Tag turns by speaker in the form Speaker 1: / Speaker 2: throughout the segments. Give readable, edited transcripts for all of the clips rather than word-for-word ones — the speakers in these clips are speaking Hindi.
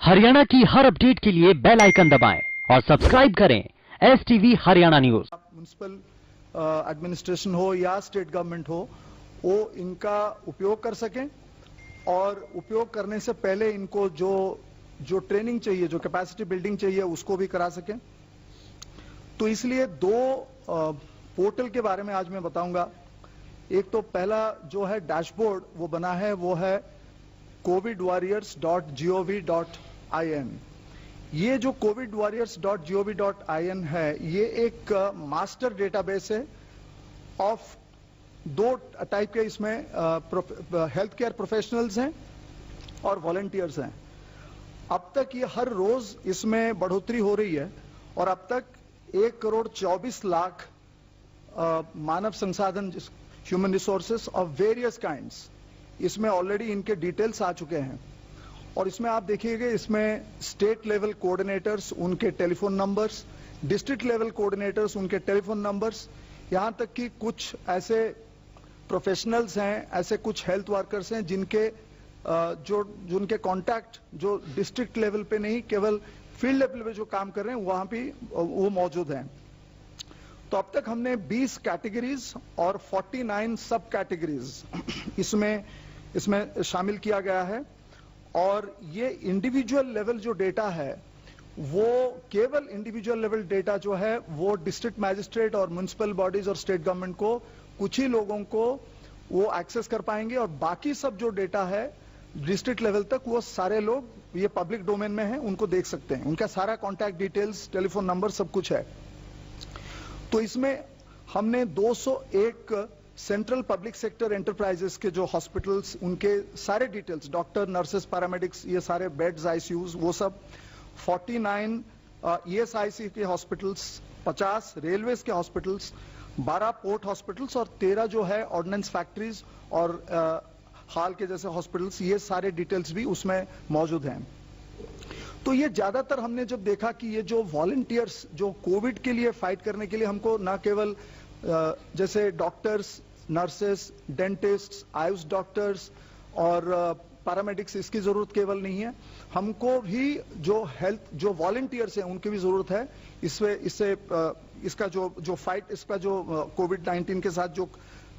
Speaker 1: हरियाणा की हर अपडेट के लिए बेल आइकन दबाएं और सब्सक्राइब करें STV Haryana news.
Speaker 2: Municipal administration हो या स्टेट गवर्नमेंट हो, वो इनका उपयोग कर सकें और उपयोग करने से पहले इनको जो ट्रेनिंग चाहिए, जो कैपेसिटी बिल्डिंग चाहिए, उसको भी करा सकें। तो इसलिए दो पोर्टल के बारे में आज मैं बताऊंगा। एक तो पहला जो है डैशबोर्ड वो बना है, वो है covidwarriors.gov.in। ये जो covidwarriors.gov.in है, ये एक मास्टर डेटाबेस है ऑफ दो टाइप के। इसमें हेल्थ केयर प्रोफेशनल्स हैं और वॉलंटियर्स हैं। अब तक ये हर रोज इसमें बढ़ोतरी हो रही है और अब तक 1,24,00,000 मानव संसाधन, human resources of various kinds, इसमें ऑलरेडी इनके डिटेल्स आ चुके हैं। और इसमें आप देखिएगा, इसमें स्टेट लेवल कोऑर्डिनेटर्स, उनके telephone numbers, district level coordinators, उनके टेलीफोन नंबर्स, यहां तक कि कुछ ऐसे प्रोफेशनल्स हैं, ऐसे कुछ हेल्थ वर्कर्स हैं जिनके कॉन्टैक्ट जो डिस्ट्रिक्ट लेवल पे नहीं, केवल फील्ड लेवल पे जो काम कर रहे हैं वहां भी वो मौजूद हैं। तो अब तक हमने 20 कैटेगरीज और 49 सब कैटेगरीज इसमें शामिल किया गया है। और ये इंडिविजुअल लेवल जो डेटा है, वो केवल इंडिविजुअल लेवल डेटा जो है वो डिस्ट्रिक्ट मैजिस्ट्रेट और म्युनिसिपल बॉडीज और स्टेट गवर्नमेंट को, कुछ ही लोगों को वो एक्सेस कर पाएंगे। और बाकी सब जो डेटा है डिस्ट्रिक्ट लेवल तक, वो सारे लोग, ये पब्लिक डोमेन में है, उनको देख सकते हैं। उनका सारा कॉन्टैक्ट डिटेल्स, टेलीफोन नंबर, सब कुछ है। तो इसमें हमने 201 सेंट्रल पब्लिक सेक्टर एंटरप्राइजेस के जो हॉस्पिटल्स, उनके सारे डिटेल्स, डॉक्टर, नर्सेस, पैरामेडिक्स, ये सारे बेड्स, आईसीयूज, वो सब, 49 ESIC के हॉस्पिटल्स, 50 रेलवेज के हॉस्पिटल्स, 12 पोर्ट हॉस्पिटल्स और 13 जो है ऑर्डिनेंस फैक्ट्रीज और हाल के जैसे हॉस्पिटल्स, ये सारे डिटेल्स भी उसमें मौजूद हैं। तो ये ज्यादातर हमने जब देखा कि ये जो वॉलंटियर्स जो कोविड के लिए फाइट करने के लिए, हमको ना केवल जैसे doctors, nurses, dentist, Ayush doctors और पैरामेडिक्स, इसकी जरूरत केवल नहीं है, हमको भी जो हेल्थ जो वॉलंटियर्स हैं उनकी भी जरूरत है। इसका जो फाइट, इसका जो कोविड-19 के साथ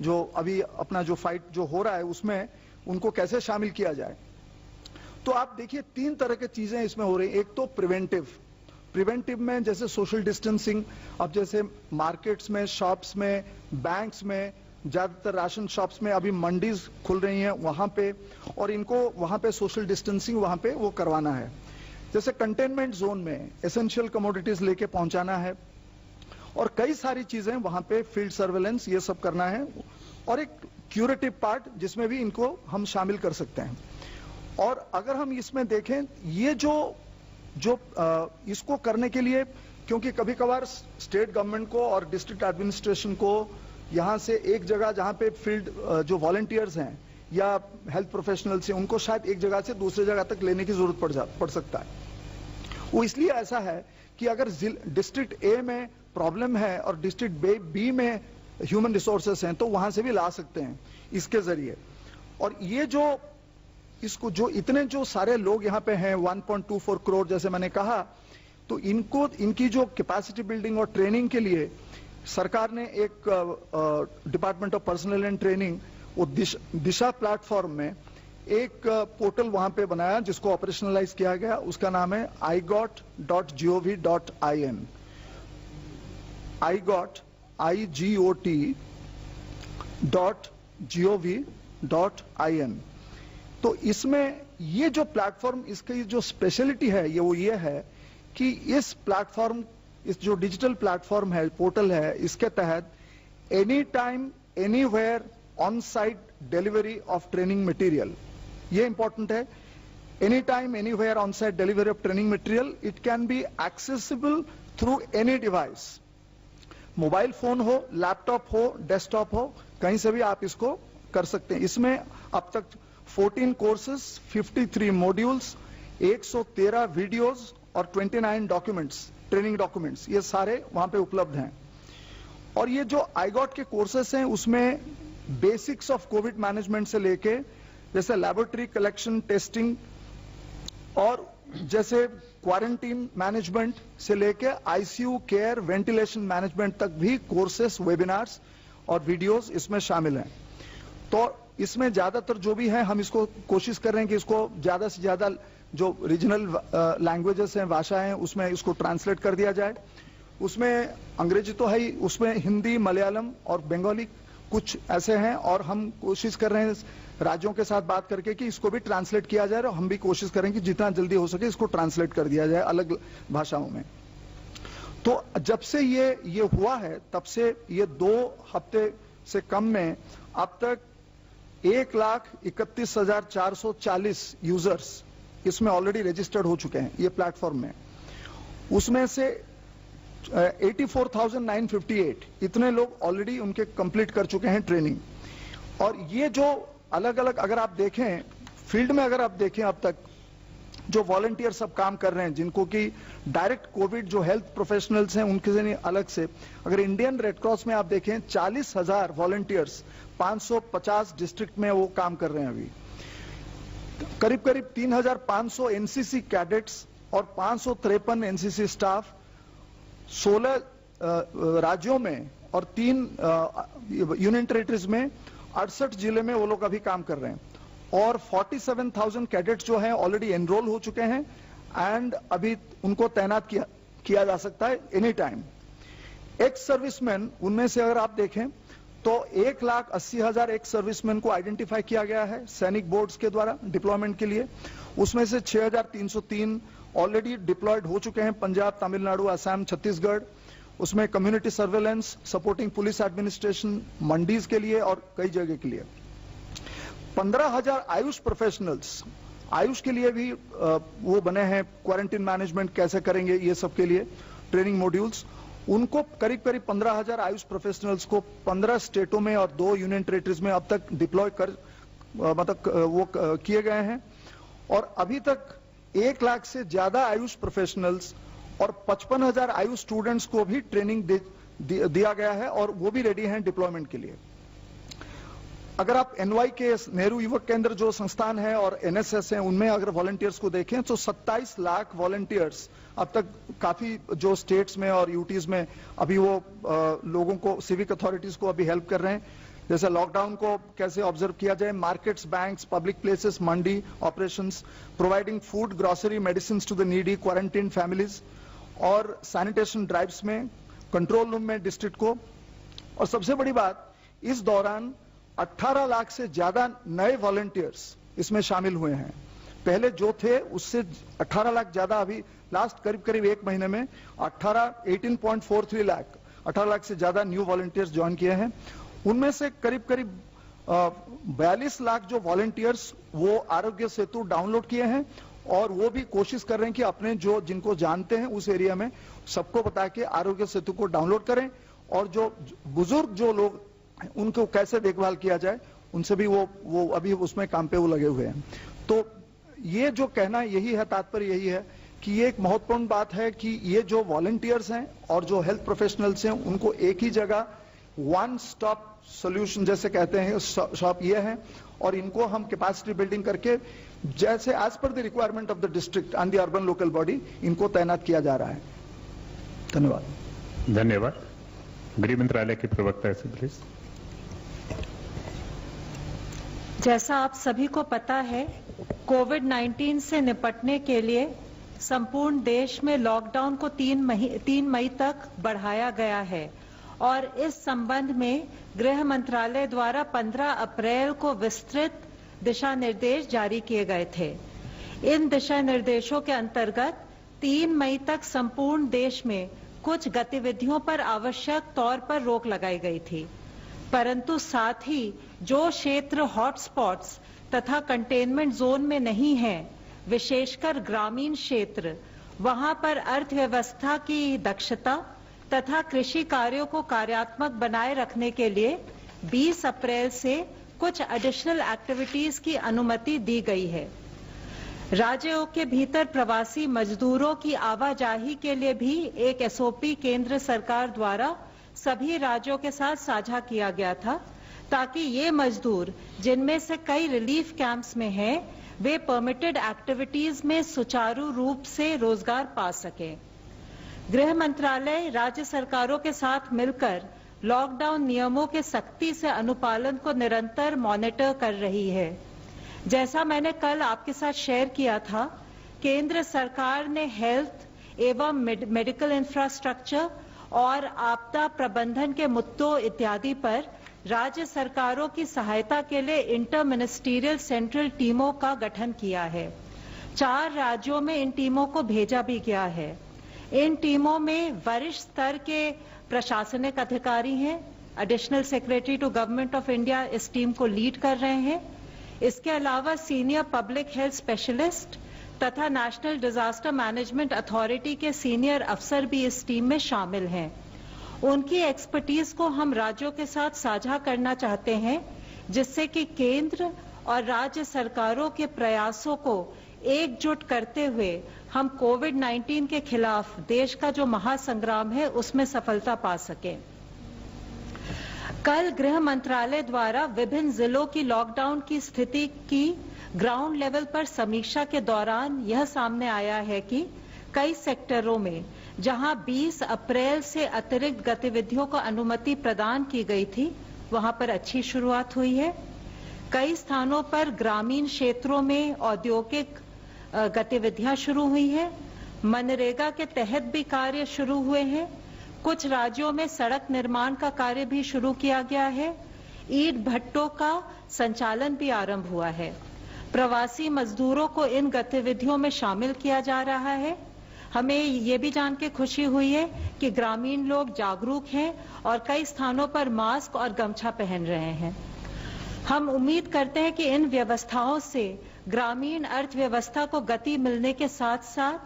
Speaker 2: जो अभी अपना जो फाइट जो हो रहा है, उसमें उनको कैसे शामिल किया जाए। तो आप देखिए 3 तरह की चीजें इसमें हो रही हैं। एक तो प्रिवेंटिव में जैसे सोशल डिस्टेंसिंग, अब जैसे मार्केट्स में, शॉप्स में, बैंक्स में, ज्यादातर राशन शॉप्स में, अभी मंडीज खुल रही हैं वहां पे, और इनको वहां पे सोशल डिस्टेंसिंग वहां पे वो करवाना है। जैसे कंटेनमेंट जोन में एसेंशियल कमोडिटीज लेके पहुंचाना है और कई सारी चीजें वहां पे, फील्ड सर्वेलेंस, ये सब करना है। और एक क्यूरेटिव पार्ट जिसमें भी इनको हम शामिल कर सकते हैं। और अगर हम इसमें देखें, ये जो इसको करने के लिए, क्योंकि कभी कभार स्टेट गवर्नमेंट को और डिस्ट्रिक्ट एडमिनिस्ट्रेशन को यहां से एक जगह जहां पे फील्ड जो वॉलंटियर्स हैं या हेल्थ प्रोफेशनल्स हैं, उनको शायद एक जगह से दूसरी जगह तक लेने की जरूरत पड़ सकता है। वो इसलिए ऐसा है कि अगर डिस्ट्रिक्ट ए में प्रॉब्लम है और डिस्ट्रिक्ट बी में ह्यूमन रिसोर्सेस हैं, तो वहां से भी ला सकते हैं इसके जरिए। और ये जो इतने जो सारे लोग यहाँ पे हैं, 1.24 करोड़ जैसे मैंने कहा, तो इनकी जो कैपेसिटी बिल्डिंग और ट्रेनिंग के लिए सरकार ने एक department of personal and training, वो दिशा प्लेटफॉर्म में एक पोर्टल वहां पे बनाया जिसको ऑपरेशनलाइज किया गया। उसका नाम है igot.gov.in। igot.gov.in। तो इसमें ये जो प्लेटफॉर्म, इसकी जो स्पेशलिटी है ये है कि इस प्लेटफॉर्म, इस जो डिजिटल प्लेटफॉर्म है, पोर्टल है, इसके तहत any time anywhere on site delivery of training material, ये इंपॉर्टेंट है। Any time anywhere on site delivery of training material, it can be accessible through any device, mobile phone हो, लैपटॉप हो, डेस्कटॉप हो, कहीं से भी आप इसको कर सकते हैं। इसमें अब तक 14 कोर्सेज, 53 मॉड्यूल्स, 113 वीडियोस और 29 डॉक्यूमेंट्स, ट्रेनिंग डॉक्यूमेंट्स, ये सारे वहां पे उपलब्ध हैं। और ये जो आईगॉट के कोर्सेस हैं, उसमें बेसिक्स ऑफ कोविड मैनेजमेंट से लेके जैसे लैबोरेटरी कलेक्शन, टेस्टिंग, और जैसे क्वारंटीन मैनेजमेंट से लेके आईसीयू केयर, वेंटिलेशन मैनेजमेंट तक भी कोर्सेस, वेबिनार्स और वीडियोस इसमें शामिल हैं। तो इसमें ज्यादातर जो भी है, हम इसको कोशिश कर रहे हैं कि इसको ज्यादा से ज्यादा जो रीजनल लैंग्वेजेस हैं, भाषाएं हैं, उसमें इसको ट्रांसलेट कर दिया जाए। उसमें अंग्रेजी तो है ही, उसमें हिंदी, मलयालम और बंगाली कुछ ऐसे हैं, और हम कोशिश कर रहे हैं राज्यों के साथ बात करके कि इसको भी ट्रांसलेट किया जाए, और हम भी कोशिश करें कि जितना जल्दी हो सके इसको ट्रांसलेट कर दिया जाए अलग भाषाओं में। तो जब से ये हुआ है, तब से ये 2 हफ्ते से कम में अब तक 1,31,440 यूजर्स इसमें ऑलरेडी रजिस्टर्ड हो चुके हैं ये प्लेटफॉर्म में। उसमें से 84,958 इतने लोग ऑलरेडी उनके कंप्लीट कर चुके हैं ट्रेनिंग। और ये जो अलग अलग अगर आप देखें फील्ड में, अगर आप देखें अब तक जो वॉलंटियर सब काम कर रहे हैं, जिनको कि डायरेक्ट कोविड जो हेल्थ प्रोफेशनल्स हैं उनके से अलग से, अगर इंडियन रेड क्रॉस में आप देखें 40,000 वॉलंटियर्स 550 डिस्ट्रिक्ट में वो काम कर रहे हैं अभी। करीब करीब 3,500 एनसीसी कैडेट्स और 553 एनसीसी स्टाफ 16 राज्यों में और 3 यूनियन टेरिटरीज में 68 जिले में वो लोग अभी काम कर रहे हैं। और 47,000 कैडेट्स जो हैं ऑलरेडी एनरोल हो चुके हैं, एंड अभी उनको तैनात किया जा सकता है एनी टाइम। एक्स सर्विसमैन, उनमें से अगर आप देखें तो 1,80,000 एक्स सर्विसमैन को आइडेंटिफाई किया गया है सैनिक बोर्ड्स के द्वारा डिप्लॉयमेंट के लिए। उसमें से 6,303 ऑलरेडी डिप्लॉयड हो चुके हैं पंजाब, तमिलनाडु, असम, छत्तीसगढ़। उसमें community surveillance, supporting police administration, mandis के लिए और कई जगह के लिए। 15,000 आयुष प्रोफेशनल्स, आयुष के लिए भी वो बने हैं, क्वारंटीन मैनेजमेंट कैसे करेंगे ये सब के लिए ट्रेनिंग मॉड्यूल्स। उनको करीब करीब 15,000 आयुष प्रोफेशनल्स को 15 स्टेटों में और 2 यूनियन टेरिटरीज में अब तक डिप्लॉय कर वो किए गए हैं। और अभी तक 1 लाख से ज्यादा आयुष प्रोफेशनल्स और 55,000 आयुष स्टूडेंट्स को भी ट्रेनिंग दिया गया है, और वो भी रेडी हैं डिप्लॉयमेंट के लिए। अगर आप NYKS, नेहरू युवक केंद्र जो संस्थान है, और NSS है, उनमें अगर वॉलंटियर्स को देखें तो 27 लाख वॉलंटियर्स अब तक काफी जो स्टेट्स में और यूटीज में अभी वो लोगों को, सिविक अथॉरिटीज को अभी हेल्प कर रहे हैं। जैसे लॉकडाउन को कैसे ऑब्जर्व किया जाए, markets, banks, public places, mandi operations, providing food, grocery, medicine to the needy, quarantine families, और सैनिटेशन ड्राइव्स में, कंट्रोल रूम में डिस्ट्रिक्ट को। और सबसे बड़ी बात, इस दौरान 18 लाख से ज्यादा नए वॉलंटियर्स इसमें शामिल हुए हैं। पहले जो थे उससे 18 लाख ज्यादा, अभी लास्ट करीब करीब 1 महीने में 18.43 लाख, 18 लाख से ज्यादा न्यू वॉलंटियर्स ज्वाइन किए हैं। उनमें से करीब करीब 42 लाख जो वॉलंटियर्स वो आरोग्य सेतु डाउनलोड किए हैं, और वो भी कोशिश कर रहे हैं कि अपने जो जिनको जानते हैं उस एरिया में सबको बता के आरोग्य सेतु को डाउनलोड करें, और जो बुजुर्ग जो लोग उनको कैसे देखभाल किया जाए, उनसे भी वो अभी उसमें काम पे वो लगे हुए हैं। तो ये जो कहना यही है, तात्पर्य यही है कि ये एक महत्वपूर्ण बात है कि ये जो वॉलंटियर्स हैं और जो हेल्थ प्रोफेशनल्स हैं, उनको एक ही जगह वन स्टॉप सोल्यूशन जैसे कहते हैं शॉप ये है, और इनको हम कैपेसिटी बिल्डिंग करके जैसे as per the requirement of the district and the urban local body इनको तैनात किया जा रहा है। धन्यवाद।
Speaker 3: धन्यवाद। गृह मंत्रालय के प्रवक्ता से प्लीज।
Speaker 4: जैसा आप सभी को पता है, कोविड-19 से निपटने के लिए संपूर्ण देश में लॉकडाउन को 3 मई तक बढ़ाया गया है, और इस संबंध में गृह मंत्रालय द्वारा 15 अप्रैल को विस्तृत दिशा निर्देश जारी किए गए थे। इन दिशा निर्देशों के अंतर्गत 3 मई तक संपूर्ण देश में कुछ गतिविधियों पर आवश्यक तौर पर रोक लगाई गई थी, परंतु साथ ही जो क्षेत्र हॉटस्पॉट्स तथा कंटेनमेंट जोन में नहीं है, विशेषकर ग्रामीण क्षेत्र, वहां पर अर्थव्यवस्था की दक्षता तथा कृषि कार्यों को कार्यात्मक बनाए रखने के लिए 20 अप्रैल से कुछ एडिशनल एक्टिविटीज की अनुमति दी गई है। राज्यों के भीतर प्रवासी मजदूरों की आवाजाही के लिए भी एक SOP केंद्र सरकार द्वारा सभी राज्यों के साथ साझा किया गया था, ताकि ये मजदूर जिनमें से कई रिलीफ कैंप्स में हैं, वे परमिटेड एक्टिविटीज में सुचारू रूप से रोजगार पा सकें। गृह मंत्रालय राज्य सरकारों के साथ मिलकर लॉकडाउन नियमों के सख्ती से अनुपालन को निरंतर मॉनिटर कर रही है। जैसा मैंने कल आपके साथ शेयर किया था, केंद्र सरकार ने हेल्थ एवं मेडिकल इंफ्रास्ट्रक्चर और आपदा प्रबंधन के मुद्दों इत्यादि पर राज्य सरकारों की सहायता के लिए इंटर मिनिस्टीरियल सेंट्रल टीमों का गठन किया है। 4 राज्यों में इन टीमों को भेजा भी गया है। इन टीमों में वरिष्ठ स्तर के प्रशासनिक अधिकारी हैं। Additional secretary to government of India इस टीम को लीड कर रहे हैं। इसके अलावा सीनियर पब्लिक हेल्थ स्पेशलिस्ट तथा नेशनल डिजास्टर मैनेजमेंट अथॉरिटी के सीनियर अफसर भी इस टीम में शामिल हैं। उनकी एक्सपर्टीज को हम राज्यों के साथ साझा करना चाहते हैं, जिससे कि केंद्र और राज्य सरकारों के प्रयासों को एकजुट करते हुए हम कोविड-19 के खिलाफ देश का जो महासंग्राम है उसमें सफलता पा सकें। कल गृह मंत्रालय द्वारा विभिन्न जिलों की लॉकडाउन की स्थिति की ग्राउंड लेवल पर समीक्षा के दौरान यह सामने आया है कि कई सेक्टरों में जहां 20 अप्रैल से अतिरिक्त गतिविधियों को अनुमति प्रदान की गई थी, वहां पर अच्छी शुरुआत हुई है। कई स्थानों पर ग्रामीण क्षेत्रों में औद्योगिक गतिविधियां शुरू हुई है। मनरेगा के तहत भी कार्य शुरू हुए हैं। कुछ राज्यों में सड़क निर्माण का कार्य भी शुरू किया गया है। ईंट भट्टों का संचालन भी आरंभ हुआ है। प्रवासी मजदूरों को इन गतिविधियों में शामिल किया जा रहा है। हमें ये भी जान के खुशी हुई है कि ग्रामीण लोग जागरूक हैं और कई स्थानों पर मास्क और गमछा पहन रहे हैं। हम उम्मीद करते हैं कि इन व्यवस्थाओं से ग्रामीण अर्थव्यवस्था को गति मिलने के साथ साथ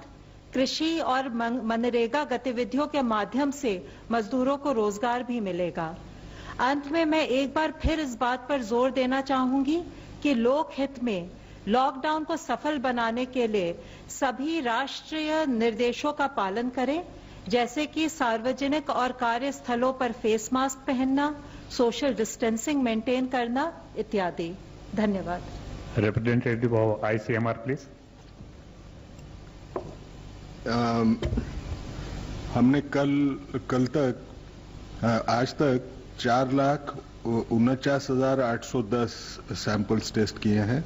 Speaker 4: कृषि और मनरेगा गतिविधियों के माध्यम से मजदूरों को रोजगार भी मिलेगा। अंत में मैं एक बार फिर इस बात पर जोर देना चाहूंगी कि लोक हित में लॉकडाउन को सफल बनाने के लिए सभी राष्ट्रीय निर्देशों का पालन करें, जैसे कि सार्वजनिक और कार्यस्थलों पर फेस मास्क पहनना, सोशल डिस्टेंसिंग मेंटेन करना इत्यादि। धन्यवाद।
Speaker 3: Representative of ICMR please.
Speaker 5: हमने कल तक आज तक 4,49,810 सैंपल्स टेस्ट किए हैं।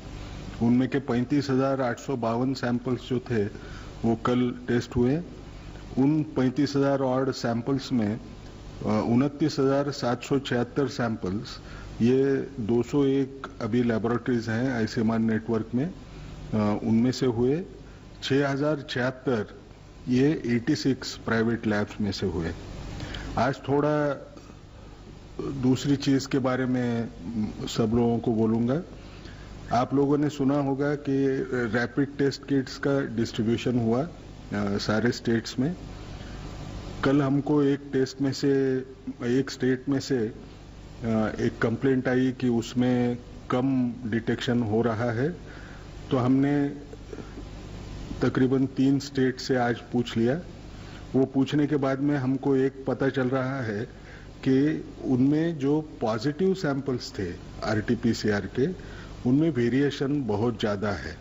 Speaker 5: उनमें के 35,852 सैंपल्स जो थे वो कल टेस्ट हुए। उन 35,000 ऑड सैंपल्स में 29,776 सैंपल्स, ये 201 अभी लेबोरेटरीज हैं ICMR नेटवर्क में, उनमें से हुए। 6,076 ये 86 प्राइवेट लैब्स में से हुए। आज थोड़ा दूसरी चीज के बारे में सब लोगों को बोलूंगा। आप लोगों ने सुना होगा कि रैपिड टेस्ट किट्स का डिस्ट्रीब्यूशन हुआ सारे स्टेट्स में। कल हमको एक स्टेट में से एक कंप्लेंट आई कि उसमें कम डिटेक्शन हो रहा है, तो हमने तकरीबन 3 स्टेट से आज पूछ लिया। वो पूछने के बाद में हमको एक पता चल रहा है कि उनमें जो पॉजिटिव सैंपल्स थे RT-PCR के, उनमें वेरिएशन बहुत ज्यादा है।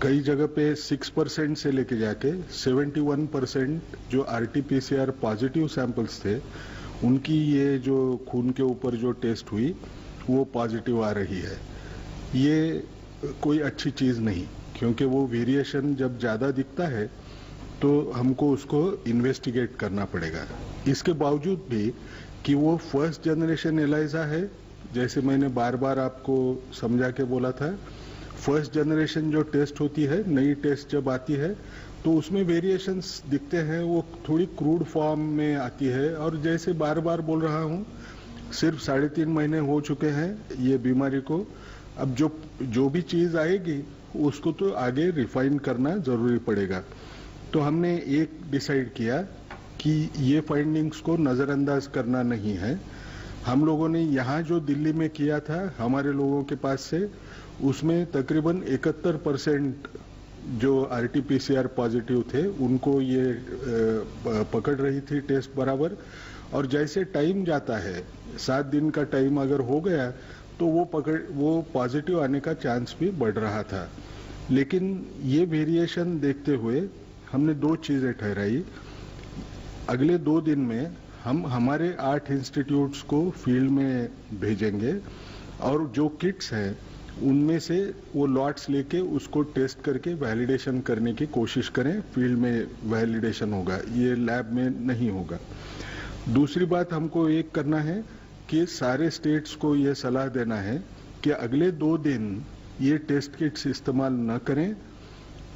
Speaker 5: कई जगह पे 6% से लेके जाके 71% जो RT-PCR पॉजिटिव सैंपल्स थे, उनकी ये जो खून के ऊपर जो टेस्ट हुई वो पॉजिटिव आ रही है। ये कोई अच्छी चीज नहीं, क्योंकि वो वेरिएशन जब ज्यादा दिखता है तो हमको उसको इन्वेस्टिगेट करना पड़ेगा। इसके बावजूद भी कि वो फर्स्ट जनरेशन एलाइजा है, जैसे मैंने बार बार आपको समझा के बोला था, फर्स्ट जनरेशन जो टेस्ट होती है, नई टेस्ट जब आती है तो उसमें वेरिएशंस दिखते हैं, वो थोड़ी क्रूड फॉर्म में आती है। और जैसे बार बार बोल रहा हूँ, सिर्फ 3.5 महीने हो चुके हैं ये बीमारी को। अब जो भी चीज आएगी उसको तो आगे रिफाइन करना जरूरी पड़ेगा। तो हमने एक डिसाइड किया कि ये फाइंडिंग्स को नजरअंदाज करना नहीं है। हम लोगों ने यहाँ जो दिल्ली में किया था हमारे लोगों के पास से, उसमें तकरीबन 71% जो RT-PCR पॉजिटिव थे उनको ये पकड़ रही थी टेस्ट बराबर। और जैसे टाइम जाता है, 7 दिन का टाइम अगर हो गया तो वो पॉजिटिव आने का चांस भी बढ़ रहा था। लेकिन ये वेरिएशन देखते हुए हमने 2 चीजें ठहराई। अगले 2 दिन में हम हमारे 8 इंस्टीट्यूट्स को फील्ड में भेजेंगे और जो किट्स हैं उनमें से वो लॉट्स लेके उसको टेस्ट करके वैलिडेशन करने की कोशिश करें। फील्ड में वैलिडेशन होगा, ये लैब में नहीं होगा। दूसरी बात हमको एक करना है कि सारे स्टेट्स को ये सलाह देना है कि अगले 2 दिन ये टेस्ट किट्स इस्तेमाल न करें।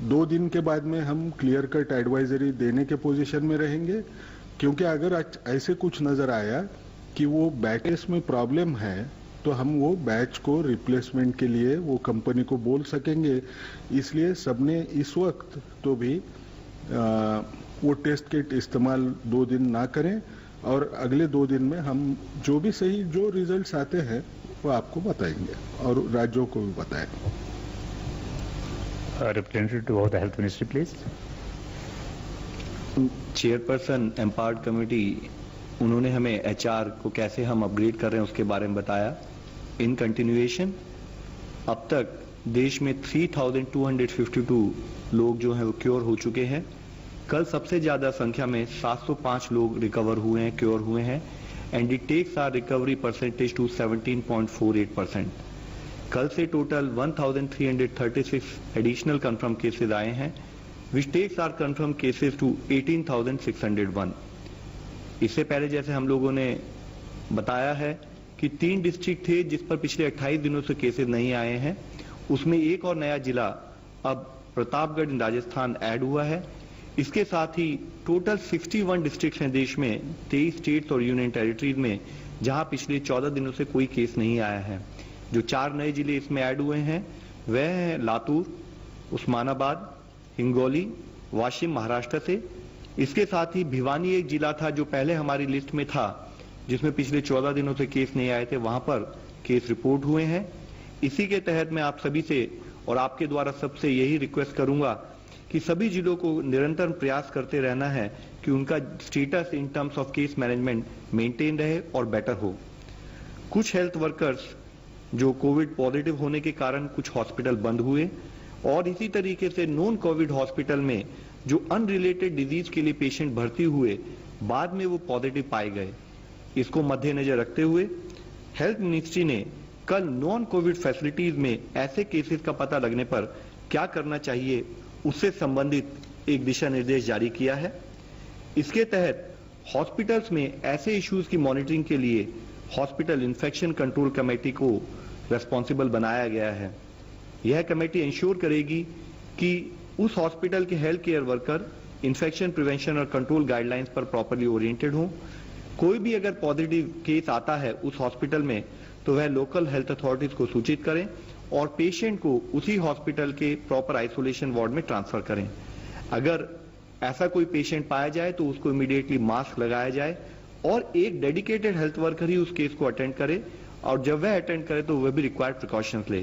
Speaker 5: 2 दिन के बाद में हम क्लियर कट एडवाइजरी देने के पोजीशन में रहेंगे, क्योंकि अगर ऐसे कुछ नजर आया कि वो बैचेस में प्रॉब्लम है तो हम वो बैच को रिप्लेसमेंट के लिए वो कंपनी को बोल सकेंगे। इसलिए सबने इस वक्त तो भी वो टेस्ट किट इस्तेमाल 2 दिन ना करें और अगले 2 दिन में हम जो भी सही जो रिजल्ट्स आते हैं वो आपको बताएंगे और राज्यों को भी बताएंगे।
Speaker 3: Representative of the Health Ministry, please.
Speaker 6: Chairperson empowered committee, उन्होंने हमें एचआर को कैसे हम अपग्रेड कर रहे हैं उसके बारे में बताया। इन कंटिन्यूएशन अब तक देश में 3252 लोग जो हैं वो क्योर हो चुके हैं। कल सबसे ज्यादा संख्या में 705 लोग रिकवर हुए हैं, क्योर हुए हैं, and it takes our recovery percentage to 17.48%। कल से टोटल 1336 एडिशनल कंफर्म केसेस आए हैं, which takes our confirm cases to 18,601। इससे पहले जैसे हम लोगों ने बताया है कि 3 डिस्ट्रिक्ट थे जिस पर पिछले 28 दिनों से केसेस नहीं आए हैं, उसमें एक और नया जिला अब प्रतापगढ़ राजस्थान ऐड हुआ है। इसके साथ ही टोटल 61 डिस्ट्रिक्ट हैं देश में, 23 स्टेट्स और यूनियन टेरिटरीज में, जहां पिछले 14 दिनों से कोई केस नहीं आया है। जो 4 नए जिले इसमें ऐड हुए हैं वह हैं लातूर, उस्मानाबाद, हिंगोली, वाशिम महाराष्ट्र से। इसके साथ ही भिवानी एक जिला था जो पहले हमारी लिस्ट में था, जिसमें पिछले 14 दिनों से केस नहीं आए थे, वहां पर केस रिपोर्ट हुए हैं। इसी के तहत मैं आप सभी से और आपके द्वारा सबसे यही रिक्वेस्ट करूंगा कि सभी जिलों को निरंतर प्रयास करते रहना है कि उनका status in terms of case management maintain रहे और बेटर हो। कुछ हेल्थ वर्कर्स जो कोविड पॉजिटिव होने के कारण कुछ हॉस्पिटल बंद हुए और इसी तरीके से नॉन कोविड हॉस्पिटल में जो अनरिलेटेड डिजीज के लिए पेशेंट भर्ती हुए, बाद में वो पॉजिटिव पाए गए। इसको मद्देनजर रखते हुए हेल्थ मिनिस्ट्री ने कल नॉन कोविड फैसिलिटीज में ऐसे केसेस का पता लगने पर क्या करना चाहिए उससे संबंधित एक दिशा निर्देश जारी किया है। इसके तहत हॉस्पिटल्स में ऐसे इश्यूज की मॉनिटरिंग के लिए हॉस्पिटल इन्फेक्शन कंट्रोल कमेटी को रेस्पॉन्सिबल बनाया गया है। यह कमेटी इंश्योर करेगी कि उस हॉस्पिटल के health care worker infection prevention और कंट्रोल गाइडलाइंस पर प्रॉपर्ली ओरिएंटेड हों। कोई भी अगर पॉजिटिव केस आता है उस हॉस्पिटल में तो वह लोकल हेल्थ अथॉरिटीज को सूचित करें और पेशेंट को उसी हॉस्पिटल के प्रॉपर आइसोलेशन वार्ड में ट्रांसफर करें। अगर ऐसा कोई पेशेंट पाया जाए तो उसको इमीडिएटली मास्क लगाया जाए और एक डेडिकेटेड हेल्थ वर्कर ही उस केस को अटेंड करे, और जब वह अटेंड करे तो वह भी रिक्वायर्ड प्रिकॉशंस ले।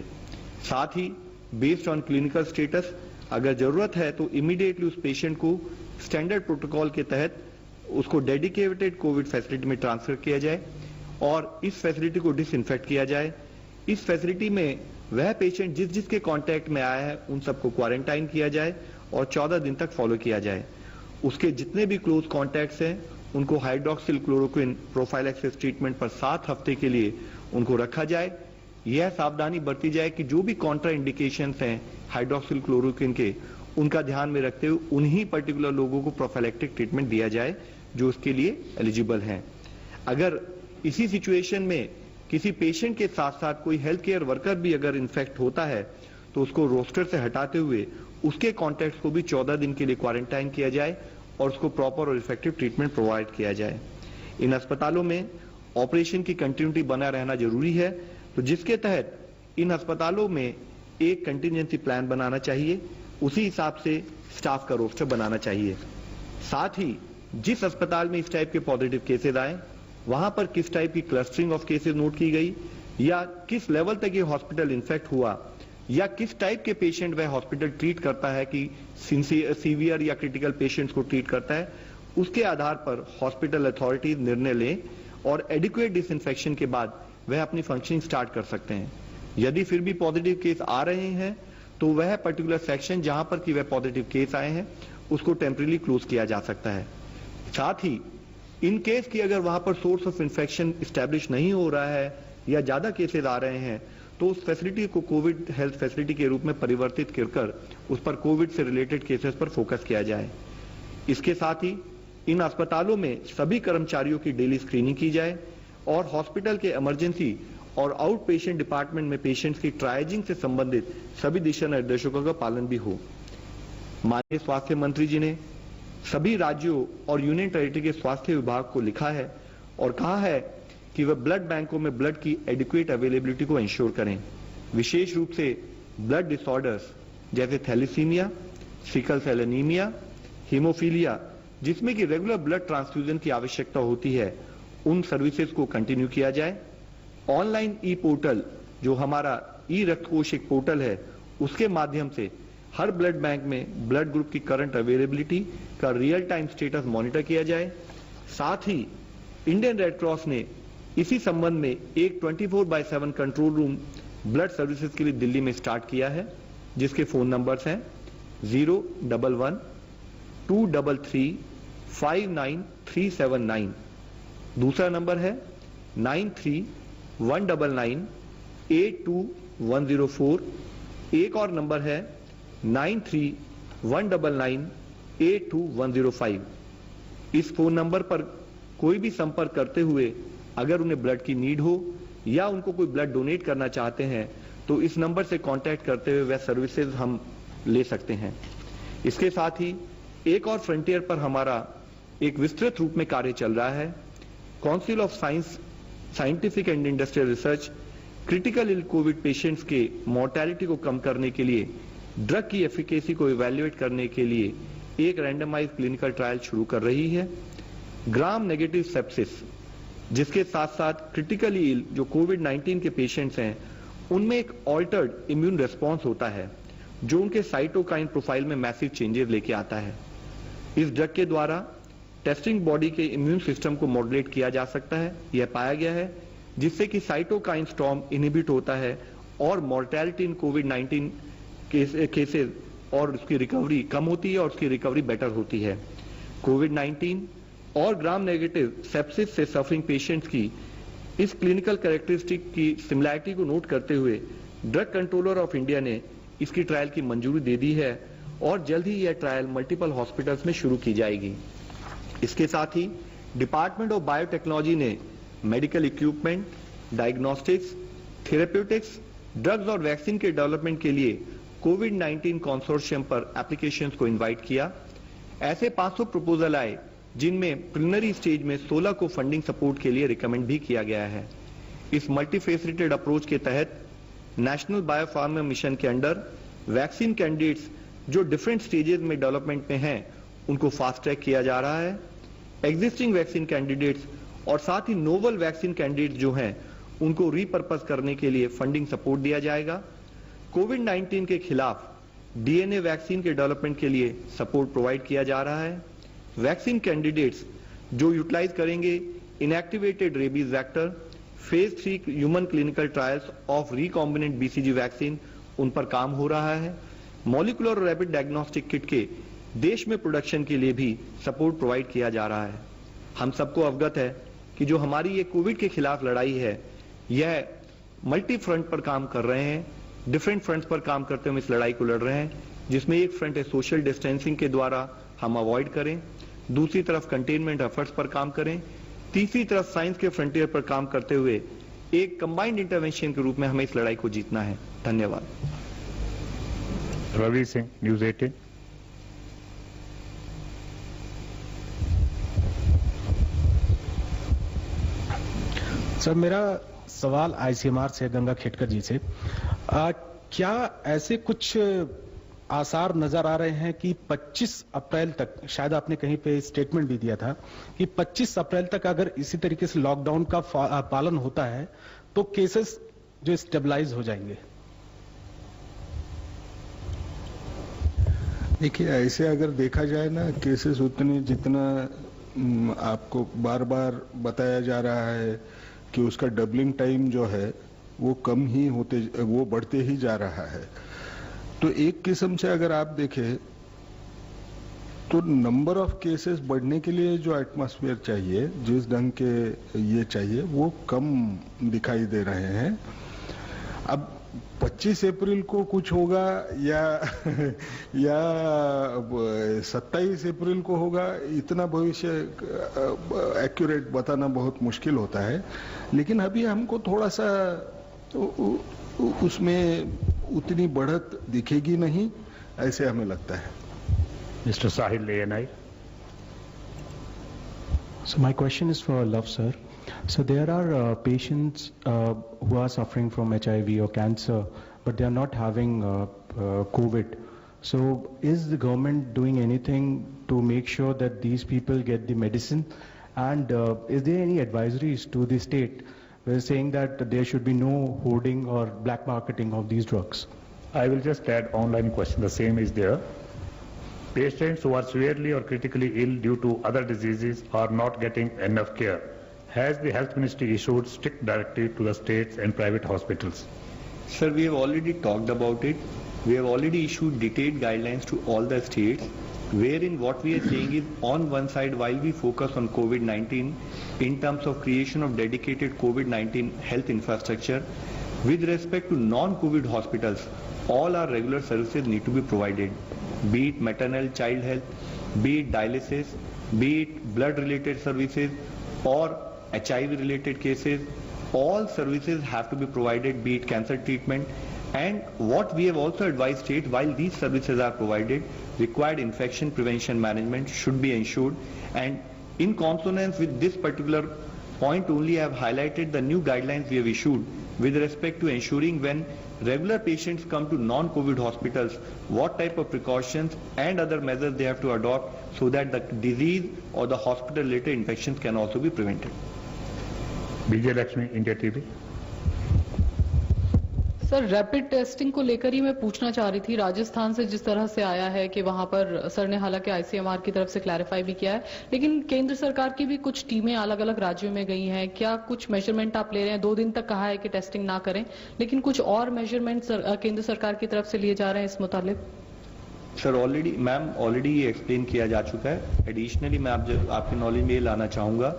Speaker 6: साथ ही बेस्ड ऑन क्लिनिकल स्टेटस अगर जरूरत है तो इमीडिएटली उस पेशेंट को स्टैंडर्ड प्रोटोकॉल के तहत उसको डेडिकेटेड कोविड फैसिलिटी में ट्रांसफर किया जाए और इस फैसिलिटी को डिसइंफेक्ट किया जाए। इस फैसिलिटी में वह पेशेंट जिस जिसके कांटेक्ट में आया है उन सबको क्वारंटाइन किया जाए और 14 दिन तक फॉलो किया जाए। उसके जितने भी क्लोज कॉन्टैक्ट्स हैं उनको हाइड्रोक्सिल क्लोरोक्विन प्रोफाइलैक्सिस ट्रीटमेंट पर 7 हफ्ते के लिए उनको रखा जाए। यह सावधानी बरती जाए कि जो भी कॉन्ट्रा इंडिकेशंस हैं हाइड्रोक्सिल क्लोरोक्विन के, उनका ध्यान में रखते हुए उन्हीं पर्टिकुलर लोगों को प्रोफाइलैक्टिक ट्रीटमेंट दिया जाए जो उसके लिए एलिजिबल हैं। अगर इसी सिचुएशन में किसी पेशेंट के साथ साथ कोई हेल्थ केयर वर्कर भी अगर इन्फेक्ट होता है तो उसको रोस्टर से हटाते हुए उसके कॉन्टैक्ट्स को भी 14 दिन के लिए क्वारंटाइन किया जाए और उसको प्रॉपर और इफेक्टिव ट्रीटमेंट प्रोवाइड किया जाए। इन अस्पतालों में ऑपरेशन की कंटिन्यूटी बना रहना जरूरी है, तो जिसके तहत इन अस्पतालों में एक कंटिजेंसी प्लान बनाना चाहिए, उसी हिसाब से स्टाफ का रोस्टर बनाना चाहिए। साथ ही जिस अस्पताल में इस टाइप के पॉजिटिव केसेस आए वहां पर किस टाइप की क्लस्टरिंग ऑफ केसेस नोट की गई या किस लेवल तक ये हॉस्पिटल इन्फेक्ट हुआ या किस टाइप के पेशेंट वह हॉस्पिटल ट्रीट करता है कि सीवियर या क्रिटिकल पेशेंट्स को ट्रीट करता है, उसके आधार पर हॉस्पिटल अथॉरिटीज निर्णय लें और एडिक्वेट डिसइंफेक्शन के बाद वह अपनी फंक्शनिंग स्टार्ट कर सकते हैं। यदि फिर भी पॉजिटिव केस आ रहे हैं तो वह पर्टिकुलर सेक्शन जहां पर कि वह पॉजिटिव केस आए हैं उसको टेम्परेरी क्लोज किया जा सकता है। साथ ही इन केस की अगर वहां पर सोर्स ऑफ इन्फेक्शन स्टैब्लिश नहीं हो रहा है या ज्यादा केसेस आ रहे हैं तो उस फैसिलिटी को कोविड हेल्थ फैसिलिटी के रूप में परिवर्तित कर उस पर कोविड से रिलेटेड केसेस पर फोकस किया जाए। इसके साथ ही इन अस्पतालों में सभी कर्मचारियों की डेली स्क्रीनिंग की जाए और हॉस्पिटल के इमरजेंसी और आउट पेशेंट डिपार्टमेंट में पेशेंट्स की ट्रायजिंग से संबंधित सभी दिशा निर्देशों का पालन भी हो। माननीय स्वास्थ्य मंत्री जी ने सभी राज्यों और यूनियन टेरिटरी के स्वास्थ्य विभाग को लिखा है और कहा है कि वह ब्लड बैंकों में ब्लड की एडिक्वेट अवेलेबिलिटी को इंश्योर करें। विशेष रूप से ब्लड डिसऑर्डर्स जैसे thalassaemia, sickle cell anaemia, haemophilia जिसमें कि रेगुलर ब्लड ट्रांसफ्यूजन की आवश्यकता होती है, उन सर्विसेज को कंटिन्यू किया जाए। ऑनलाइन ई पोर्टल जो हमारा ई रक्त कोष एक पोर्टल है उसके माध्यम से हर ब्लड बैंक में ब्लड ग्रुप की करंट अवेलेबिलिटी का रियल टाइम स्टेटस मॉनिटर किया जाए। साथ ही इंडियन रेड क्रॉस ने इसी संबंध में एक 24/7 कंट्रोल रूम ब्लड सर्विसेज के लिए दिल्ली में स्टार्ट किया है जिसके फोन नंबर्स हैं 011 233 59379। दूसरा नंबर है 93 199 82104। एक और नंबर है 93 199 82105। इस फोन नंबर पर कोई भी संपर्क करते हुए अगर उन्हें ब्लड की नीड हो या उनको कोई ब्लड डोनेट करना चाहते हैं तो इस नंबर से कांटेक्ट करते हुए वह सर्विसेज हम ले सकते हैं। इसके साथ ही एक और फ्रंटियर पर हमारा एक विस्तृत रूप में कार्य चल रहा है। Council of science, scientific and industrial research critical ill COVID patients के मोर्टेलिटी को कम करने के लिए ड्रग की एफिकेसी को इवैल्यूएट करने के लिए एक रैंडमाइज क्लिनिकल ट्रायल शुरू कर रही है। ग्राम नेगेटिव सेप्सिस जिसके साथ साथ क्रिटिकली इल जो कोविड-19 के पेशेंट्स हैं उनमें एक ऑल्टर्ड इम्यून रिस्पॉन्स होता है जो उनके साइटोकाइन प्रोफाइल में मैसिव चेंजेस लेके आता है। इस ड्रग के द्वारा टेस्टिंग बॉडी के इम्यून सिस्टम को मॉडुलेट किया जा सकता है, यह पाया गया है, जिससे कि साइटोकाइन स्टॉर्म इनहिबिट होता है और मॉर्टेलिटी इन कोविड-19 केसेस और उसकी रिकवरी कम होती है और उसकी रिकवरी बेटर होती है। कोविड-19 और ग्राम नेगेटिव सेप्सिस से सफरिंग पेशेंट्स की इस क्लिनिकल कैरेक्टरिस्टिक की सिमिलैरिटी को नोट करते हुए ड्रग कंट्रोलर ऑफ इंडिया ने इसकी ट्रायल की मंजूरी दे दी है और जल्द ही यह ट्रायल मल्टीपल हॉस्पिटल्स में शुरू की जाएगी। इसके साथ ही डिपार्टमेंट ऑफ बायोटेक्नोलॉजी ने medical equipment, diagnostics, therapeutics, drugs और वैक्सीन के डेवलपमेंट के लिए कोविड-19 कंसोर्शियम पर एप्लीकेशंस को इनवाइट किया। ऐसे 500 प्रपोजल आए जिनमें प्रिलिमिनरी स्टेज में 16 को फंडिंग सपोर्ट के लिए रिकमेंड भी किया गया है। इस मल्टीफेसिटेड अप्रोच के तहत नेशनल बायोफार्मा मिशन के अंडर वैक्सीन कैंडिडेट्स जो डिफरेंट स्टेजेस में डेवलपमेंट में हैं उनको फास्ट ट्रैक किया जा रहा है। एग्जिस्टिंग वैक्सीन कैंडिडेट्स और साथ ही नोवल वैक्सीन कैंडिडेट्स जो हैं उनको रीपर्पस करने के लिए फंडिंग सपोर्ट दिया जाएगा। कोविड-19 के खिलाफ डीएनए वैक्सीन के डेवलपमेंट के लिए सपोर्ट प्रोवाइड किया जा रहा है। वैक्सीन कैंडिडेट्स जो यूटिलाइज करेंगे inactivated rabies vector, phase 3 human clinical trials of recombinant BCG vaccine, उन पर काम हो रहा है। मॉलिक्यूलर और रैपिड डायग्नोस्टिक किट के देश में प्रोडक्शन के लिए भी सपोर्ट प्रोवाइड किया जा रहा है। हम सबको अवगत है कि जो हमारी ये कोविड के खिलाफ लड़ाई है यह मल्टी फ्रंट पर काम कर रहे हैं, डिफरेंट फ्रंट्स पर काम करते हुए इस लड़ाई को लड़ रहे हैं, जिसमें एक फ्रंट है सोशल डिस्टेंसिंग के द्वारा हम अवॉइड करें, दूसरी तरफ कंटेनमेंट एफर्ट्स पर काम करें, तीसरी तरफ साइंस के फ्रंटियर पर काम करते हुए एक कंबाइंड इंटरवेंशन के रूप में हमें इस लड़ाई को जीतना है। धन्यवाद।
Speaker 3: रवि सिंह, न्यूज 18।
Speaker 7: सर, मेरा सवाल आईसीएमआर से गंगा खेटकर जी से, क्या ऐसे कुछ आसार नजर आ रहे हैं कि 25 अप्रैल तक, शायद आपने कहीं पे स्टेटमेंट भी दिया था कि 25 अप्रैल तक अगर इसी तरीके से लॉकडाउन का पालन होता है तो केसेस जो स्टेबलाइज हो जाएंगे?
Speaker 5: देखिए, ऐसे अगर देखा जाए ना, केसेस उतने जितना आपको बार बार बताया जा रहा है कि उसका डबलिंग टाइम जो है वो कम ही वो बढ़ते ही जा रहा है। तो एक किस्म से अगर आप देखें तो नंबर ऑफ केसेस बढ़ने के लिए जो एटमॉस्फेयर चाहिए, जिस ढंग के ये चाहिए, वो कम दिखाई दे रहे हैं। अब 25 अप्रैल को कुछ होगा या 27 अप्रैल को होगा, इतना भविष्य एक्यूरेट बताना बहुत मुश्किल होता है। लेकिन अभी हमको थोड़ा सा उसमें उतनी बढ़त दिखेगी नहीं, ऐसे हमें लगता है।
Speaker 3: Mr. Sahil, ANI.
Speaker 7: So my question is for Love sir. So there are patients who are suffering from HIV or cancer, but they are not having COVID. So is the government doing anything to make sure that these people get the medicine? And is there any advisories to the state where saying that there should be no hoarding or black marketing of these drugs?
Speaker 3: I will just add online question. The same is there. Patients who are severely or critically ill due to other diseases are not getting enough care. Has the Health Ministry issued strict directive to the states and private hospitals?
Speaker 6: Sir, we have already talked about it. We have already issued detailed guidelines to all the states, wherein what we are saying is, on one side, while we focus on COVID-19 in terms of creation of dedicated COVID-19 health infrastructure, with respect to non-COVID hospitals, all our regular services need to be provided, be it maternal child health, be it dialysis, be it blood related services or HIV related cases. All services have to be provided, be it cancer treatment. And what we have also advised states, while these services are provided, required infection prevention management should be ensured. And in consonance with this particular point only, I have highlighted the new guidelines we have issued with respect to ensuring when regular patients come to non-COVID hospitals, what type of precautions and other measures they have to adopt so that the disease or the hospital-related infections can also be prevented.
Speaker 3: Vijay Lakshmi, India TV.
Speaker 8: Sir, rapid testing को लेकर ही मैं पूछना चाह रही थी। राजस्थान से जिस तरह से आया है कि वहां पर सर ने हालांकि आईसीएमआर की तरफ से क्लैरिफाई भी किया है, लेकिन केंद्र सरकार की भी कुछ टीमें अलग अलग राज्यों में गई हैं। क्या कुछ मेजरमेंट आप ले रहे हैं? 2 दिन तक कहा है कि टेस्टिंग ना करें, लेकिन कुछ और मेजरमेंट केंद्र सरकार की तरफ से लिए जा रहे हैं इस मुतालिक?
Speaker 6: सर, ऑलरेडी ये एक्सप्लेन किया जा चुका है। एडिशनली मैं आपके नॉलेज में ये लाना चाहूंगा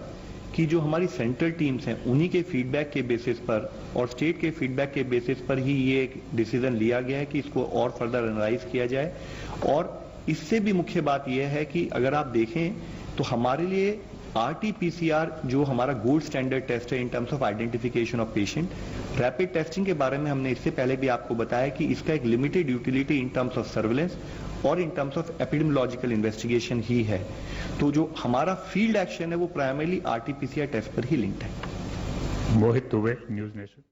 Speaker 6: कि जो हमारी सेंट्रल टीम्स हैं, उन्हीं के फीडबैक के बेसिस पर और स्टेट के फीडबैक के बेसिस पर ही ये एक डिसीजन लिया गया है कि इसको और फर्दर एनालाइज किया जाए। और इससे भी मुख्य बात यह है कि अगर आप देखें तो हमारे लिए RT-PCR जो हमारा गोल्ड स्टैंडर्ड टेस्ट है इन terms of identification of patient, rapid testing के बारे में हमने इससे पहले भी आपको बताया कि इसका एक limited utility in terms of surveillance और in terms of epidemiological investigation ही है। तो जो हमारा फील्ड एक्शन है वो प्राइमरीली RT-PCR टेस्ट पर ही लिंक्ड है।
Speaker 3: मोहित दुबे, न्यूज नेशन।